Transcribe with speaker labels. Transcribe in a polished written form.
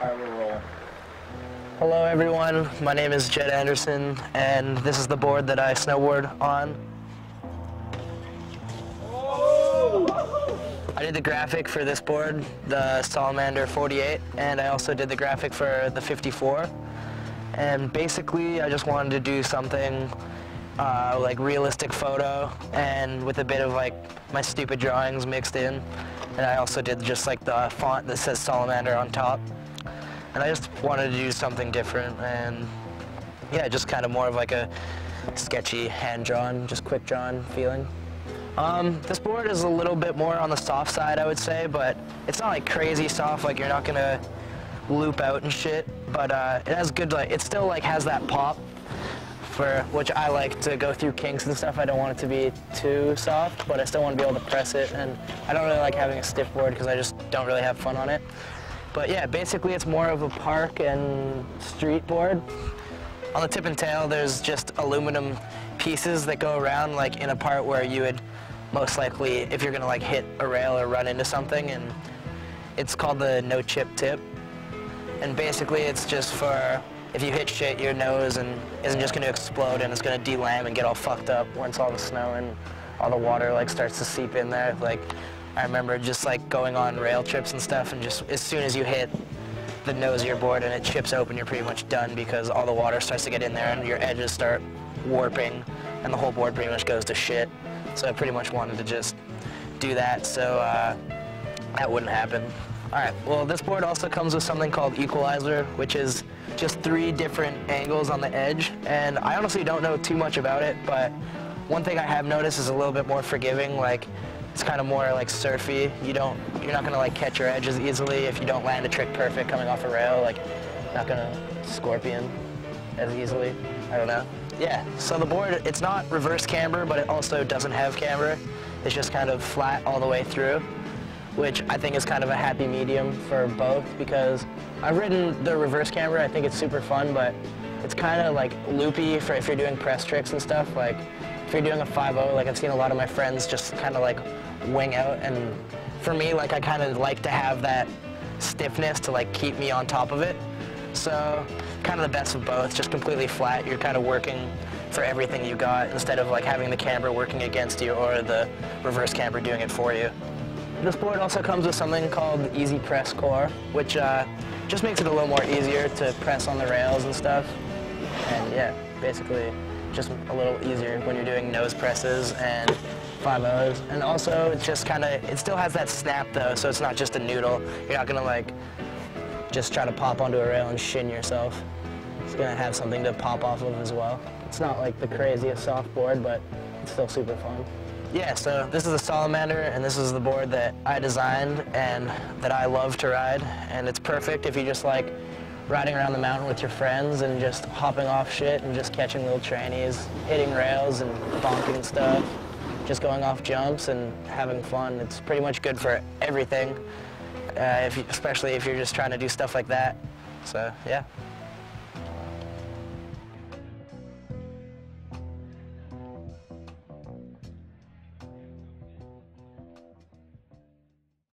Speaker 1: Alright, we'll roll.
Speaker 2: Hello everyone, my name is Jed Anderson, and this is the board that I snowboard on. I did the graphic for this board, the Salomonder 48, and I also did the graphic for the 54. And basically, I just wanted to do something like realistic photo, and with a bit of like my stupid drawings mixed in. And I also did just like the font that says Salomonder on top. And I just wanted to do something different, and yeah, just kind of more of like a sketchy, hand-drawn, just quick-drawn feeling. This board is a little bit more on the soft side, I would say, but it's not like crazy soft, like you're not gonna loop out and shit, but it has good, like, it still like has that pop, for which I like to go through kinks and stuff. I don't want it to be too soft, but I still want to be able to press it, and I don't really like having a stiff board because I just don't really have fun on it. But yeah, basically it's more of a park and street board. On the tip and tail, there's just aluminum pieces that go around, like in a part where you would most likely, if you're gonna like hit a rail or run into something, and it's called the no chip tip. And basically it's just for, if you hit shit, your nose isn't just gonna explode and it's gonna delam and get all fucked up once all the snow and all the water like starts to seep in there. Like, I remember just like going on rail trips and stuff, and just as soon as you hit the nose of your board and it chips open, you're pretty much done because all the water starts to get in there and your edges start warping and the whole board pretty much goes to shit. So I pretty much wanted to just do that so that wouldn't happen. Alright, well this board also comes with something called equalizer, which is just 3 different angles on the edge, and I honestly don't know too much about it, but one thing I have noticed is a little bit more forgiving. Like, it's kind of more like surfy. You're not gonna like catch your edges easily if you don't land a trick perfect coming off a rail. Like, not gonna scorpion as easily. I don't know. Yeah, so the board, it's not reverse camber, but it also doesn't have camber. It's just kind of flat all the way through, which I think is kind of a happy medium for both, because I've ridden the reverse camber. I think it's super fun, but it's kind of like loopy for if you're doing press tricks and stuff. Like, if you're doing a 5-0, like I've seen a lot of my friends just kind of like wing out, and for me, like I kind of like to have that stiffness to like keep me on top of it. So kind of the best of both, just completely flat. You're kind of working for everything you got instead of like having the camber working against you or the reverse camber doing it for you. This board also comes with something called Easy Press Core, which just makes it a little more easier to press on the rails and stuff. And yeah, basically just a little easier when you're doing nose presses and 5-0s. And also it's just kind of, it still has that snap though, so it's not just a noodle. You're not gonna like just try to pop onto a rail and shin yourself. It's gonna have something to pop off of as well. It's not like the craziest soft board, but it's still super fun. Yeah, so this is a Salamander, and this is the board that I designed and that I love to ride. And it's perfect if you just like riding around the mountain with your friends and just hopping off shit and just catching little trannies, hitting rails and bonking stuff, just going off jumps and having fun. It's pretty much good for everything, especially if you're just trying to do stuff like that. So, yeah.